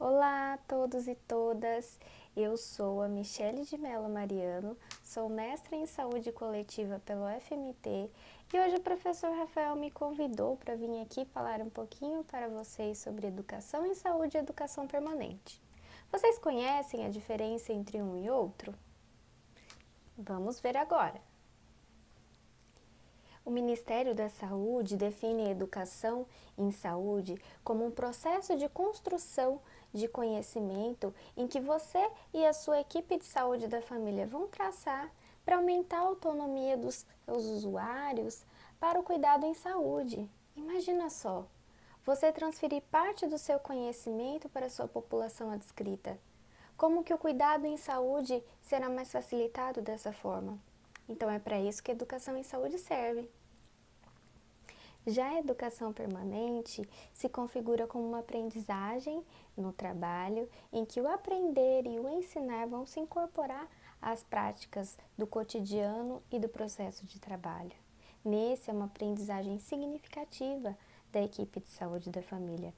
Olá a todos e todas, eu sou a Michele de Mello Mariano, sou mestra em saúde coletiva pelo FMT e hoje o professor Rafael me convidou para vir aqui falar um pouquinho para vocês sobre educação em saúde e educação permanente. Vocês conhecem a diferença entre um e outro? Vamos ver agora. O Ministério da Saúde define a educação em saúde como um processo de construção de conhecimento em que você e a sua equipe de saúde da família vão traçar para aumentar a autonomia dos seus usuários para o cuidado em saúde. Imagina só, você transferir parte do seu conhecimento para a sua população adscrita. Como que o cuidado em saúde será mais facilitado dessa forma? Então é para isso que a educação em saúde serve. Já a educação permanente se configura como uma aprendizagem no trabalho em que o aprender e o ensinar vão se incorporar às práticas do cotidiano e do processo de trabalho. Nesse é uma aprendizagem significativa da equipe de saúde da família.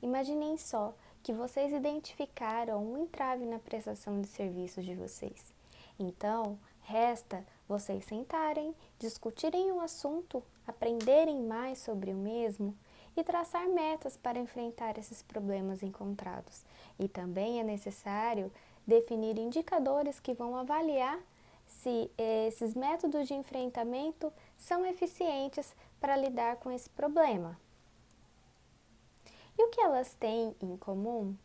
Imaginem só que vocês identificaram um entrave na prestação de serviços de vocês. Então, resta vocês sentarem, discutirem o assunto, aprenderem mais sobre o mesmo e traçar metas para enfrentar esses problemas encontrados. E também é necessário definir indicadores que vão avaliar se esses métodos de enfrentamento são eficientes para lidar com esse problema. E o que elas têm em comum?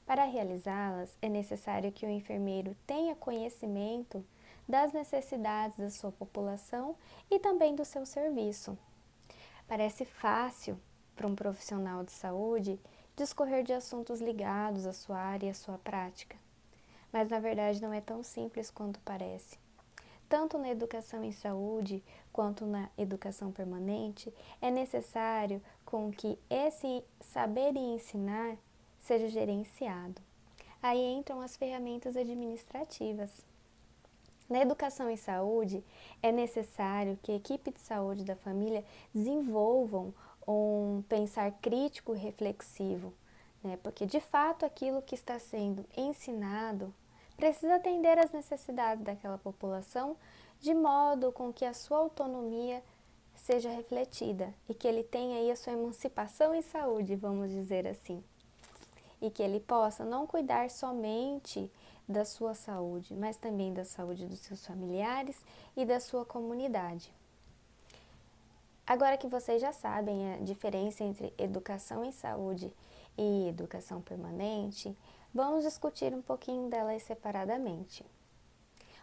Para realizá-las, é necessário que o enfermeiro tenha conhecimento das necessidades da sua população e também do seu serviço. Parece fácil para um profissional de saúde discorrer de assuntos ligados à sua área e à sua prática, mas na verdade não é tão simples quanto parece. Tanto na educação em saúde quanto na educação permanente, é necessário com que esse saber e ensinar seja gerenciado. Aí entram as ferramentas administrativas. Na educação em saúde, é necessário que a equipe de saúde da família desenvolvam um pensar crítico e reflexivo, porque de fato aquilo que está sendo ensinado precisa atender às necessidades daquela população de modo com que a sua autonomia seja refletida e que ele tenha aí a sua emancipação em saúde, vamos dizer assim. E que ele possa não cuidar somente da sua saúde, mas também da saúde dos seus familiares e da sua comunidade. Agora que vocês já sabem a diferença entre educação em saúde e educação permanente, vamos discutir um pouquinho delas separadamente.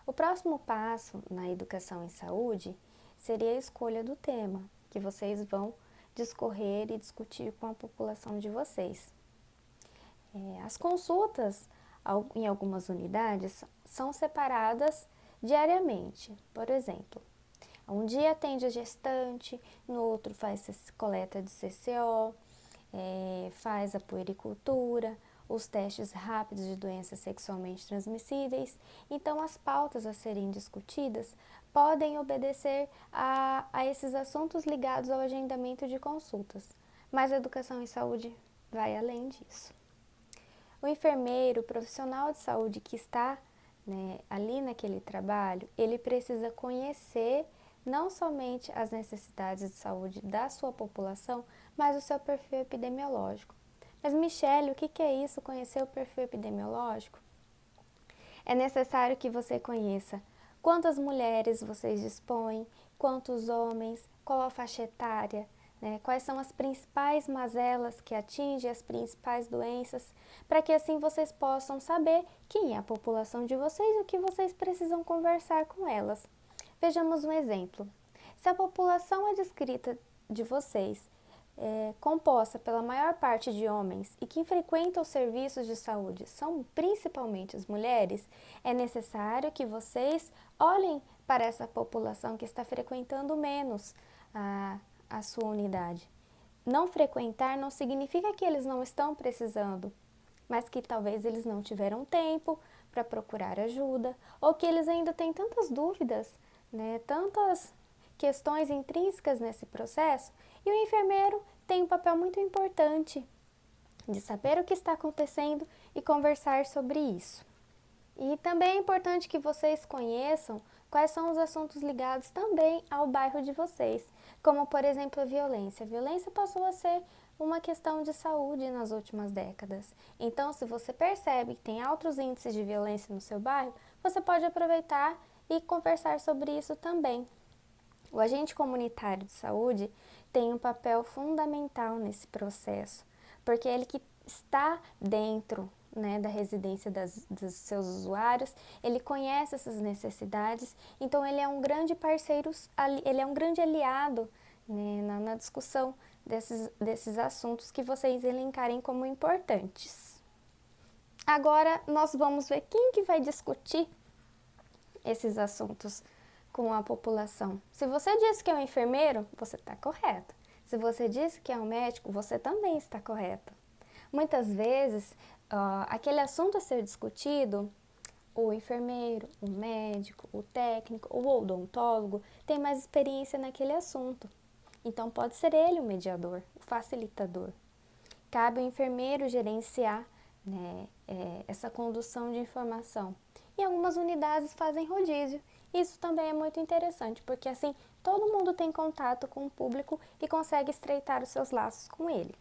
O próximo passo na educação em saúde seria a escolha do tema, que vocês vão discorrer e discutir com a população de vocês. As consultas em algumas unidades são separadas diariamente. Por exemplo, um dia atende a gestante, no outro faz coleta de CCO, faz a puericultura, os testes rápidos de doenças sexualmente transmissíveis. Então, as pautas a serem discutidas podem obedecer a esses assuntos ligados ao agendamento de consultas, mas a educação em saúde vai além disso. O enfermeiro, o profissional de saúde que está ali naquele trabalho, ele precisa conhecer não somente as necessidades de saúde da sua população, mas o seu perfil epidemiológico. Mas, Michele, o que é isso, conhecer o perfil epidemiológico? É necessário que você conheça quantas mulheres vocês dispõem, quantos homens, qual a faixa etária, quais são as principais mazelas que atingem as principais doenças, para que assim vocês possam saber quem é a população de vocês e o que vocês precisam conversar com elas. Vejamos um exemplo. Se a população adscrita de vocês composta pela maior parte de homens e que frequentam os serviços de saúde são principalmente as mulheres, é necessário que vocês olhem para essa população que está frequentando menos a sua unidade. Não frequentar não significa que eles não estão precisando, mas que talvez eles não tiveram tempo para procurar ajuda, ou que eles ainda têm tantas dúvidas, tantas questões intrínsecas nesse processo, e o enfermeiro tem um papel muito importante de saber o que está acontecendo e conversar sobre isso. E também é importante que vocês conheçam quais são os assuntos ligados também ao bairro de vocês, como por exemplo a violência. A violência passou a ser uma questão de saúde nas últimas décadas. Então, se você percebe que tem altos índices de violência no seu bairro, você pode aproveitar e conversar sobre isso também. O agente comunitário de saúde tem um papel fundamental nesse processo, porque é ele que está dentro, né, da residência dos seus usuários, ele conhece essas necessidades, então ele é um grande parceiro, ele é um grande aliado, né, na discussão desses assuntos que vocês elencarem como importantes. Agora nós vamos ver quem que vai discutir esses assuntos com a população. Se você disse que é um enfermeiro, você está correto. Se você disse que é um médico, você também está correto. Muitas vezes, aquele assunto a ser discutido, o enfermeiro, o médico, o técnico, o odontólogo tem mais experiência naquele assunto. Então, pode ser ele o mediador, o facilitador. Cabe ao enfermeiro gerenciar, né, essa condução de informação. E algumas unidades fazem rodízio. Isso também é muito interessante, porque assim todo mundo tem contato com o público e consegue estreitar os seus laços com ele.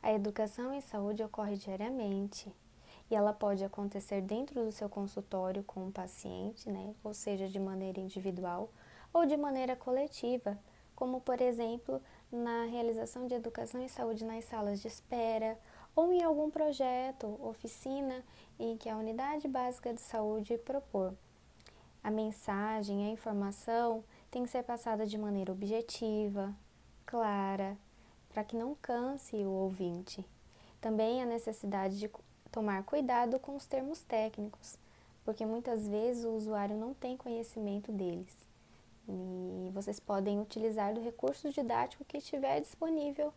A educação em saúde ocorre diariamente e ela pode acontecer dentro do seu consultório com o paciente, né, ou seja, de maneira individual ou de maneira coletiva, como por exemplo na realização de educação em saúde nas salas de espera ou em algum projeto, oficina em que a unidade básica de saúde propor. A mensagem, a informação tem que ser passada de maneira objetiva, clara, para que não canse o ouvinte. Também a necessidade de tomar cuidado com os termos técnicos, porque muitas vezes o usuário não tem conhecimento deles. E vocês podem utilizar do recurso didático que estiver disponível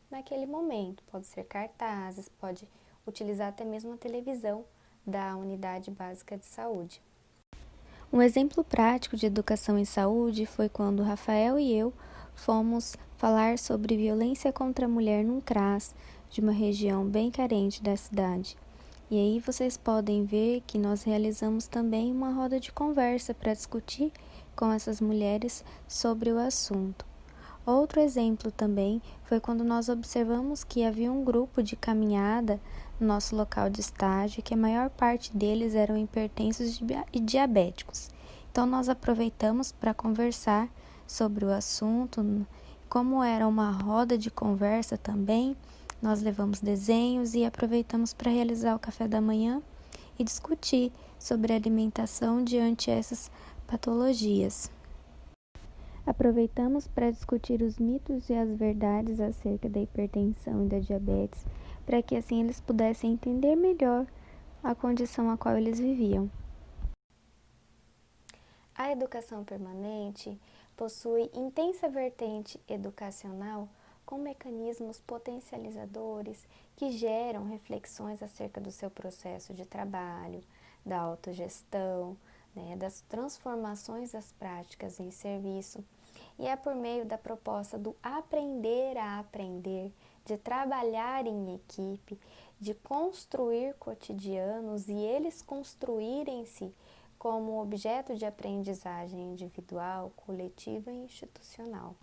naquele momento. Pode ser cartazes, pode utilizar até mesmo a televisão da unidade básica de saúde. Um exemplo prático de educação em saúde foi quando Rafael e eu fomos falar sobre violência contra a mulher num CRAS de uma região bem carente da cidade. E aí vocês podem ver que nós realizamos também uma roda de conversa para discutir com essas mulheres sobre o assunto. Outro exemplo também foi quando nós observamos que havia um grupo de caminhada no nosso local de estágio, que a maior parte deles eram hipertensos e diabéticos. Então nós aproveitamos para conversar sobre o assunto, como era uma roda de conversa também, nós levamos desenhos e aproveitamos para realizar o café da manhã e discutir sobre a alimentação diante essas patologias. Aproveitamos para discutir os mitos e as verdades acerca da hipertensão e da diabetes, para que assim eles pudessem entender melhor a condição a qual eles viviam. A educação permanente possui intensa vertente educacional com mecanismos potencializadores que geram reflexões acerca do seu processo de trabalho, da autogestão, né, das transformações das práticas em serviço, e é por meio da proposta do aprender a aprender, de trabalhar em equipe, de construir cotidianos e eles construírem-se como objeto de aprendizagem individual, coletiva e institucional.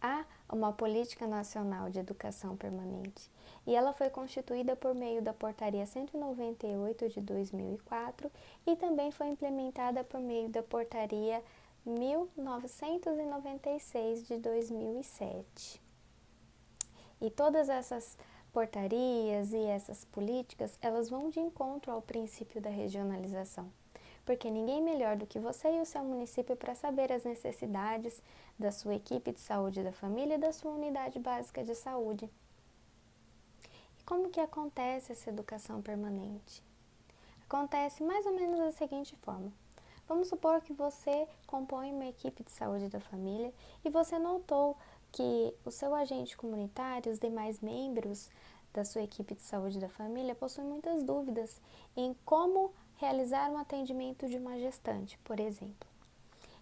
Há uma política nacional de educação permanente e ela foi constituída por meio da Portaria 198 de 2004 e também foi implementada por meio da Portaria 1996 de 2007. E todas essas portarias e essas políticas, elas vão de encontro ao princípio da regionalização, porque ninguém melhor do que você e o seu município para saber as necessidades da sua equipe de saúde da família e da sua unidade básica de saúde. E como que acontece essa educação permanente? Acontece mais ou menos da seguinte forma. Vamos supor que você compõe uma equipe de saúde da família e você notou que o seu agente comunitário, os demais membros da sua equipe de saúde da família possuem muitas dúvidas em como realizar um atendimento de uma gestante, por exemplo.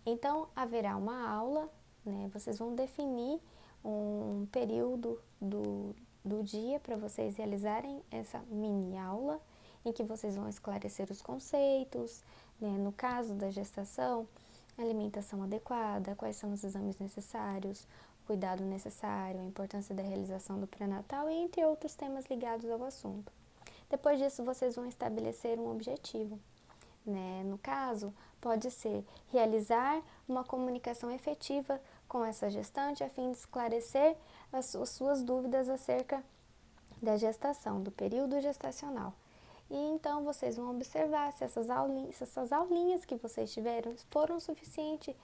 Então, haverá uma aula, né? Vocês vão definir um período do dia para vocês realizarem essa mini aula, em que vocês vão esclarecer os conceitos, né? No caso da gestação, alimentação adequada, quais são os exames necessários, o cuidado necessário, a importância da realização do pré-natal, entre outros temas ligados ao assunto. Depois disso, vocês vão estabelecer um objetivo, né? No caso, pode ser realizar uma comunicação efetiva com essa gestante a fim de esclarecer as suas dúvidas acerca da gestação, do período gestacional. E então vocês vão observar se essas aulinhas que vocês tiveram foram suficientes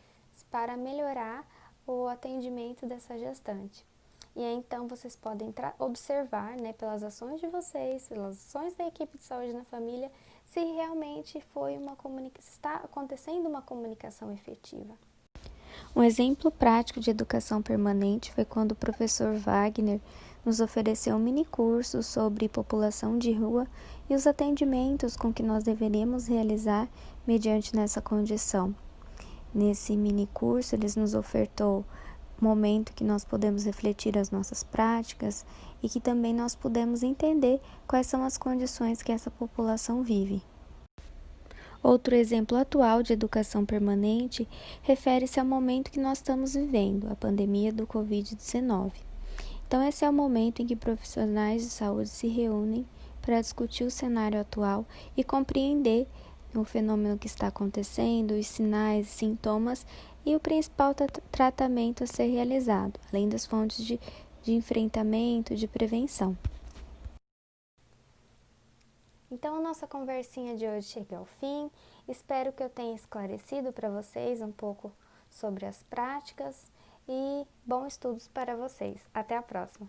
para melhorar o atendimento dessa gestante. E aí, então vocês podem observar, né, pelas ações de vocês, pelas ações da equipe de saúde na família, se realmente está acontecendo uma comunicação efetiva. Um exemplo prático de educação permanente foi quando o professor Wagner nos ofereceu um mini curso sobre população de rua e os atendimentos com que nós deveríamos realizar mediante nessa condição. Nesse mini curso, eles nos ofertou momento que nós podemos refletir as nossas práticas e que também nós podemos entender quais são as condições que essa população vive. Outro exemplo atual de educação permanente refere-se ao momento que nós estamos vivendo, a pandemia do Covid-19. Então, esse é o momento em que profissionais de saúde se reúnem para discutir o cenário atual e compreender o fenômeno que está acontecendo, os sinais, sintomas e o principal tratamento a ser realizado, além das fontes de enfrentamento, de prevenção. Então, a nossa conversinha de hoje chega ao fim. Espero que eu tenha esclarecido para vocês um pouco sobre as práticas e bons estudos para vocês. Até a próxima!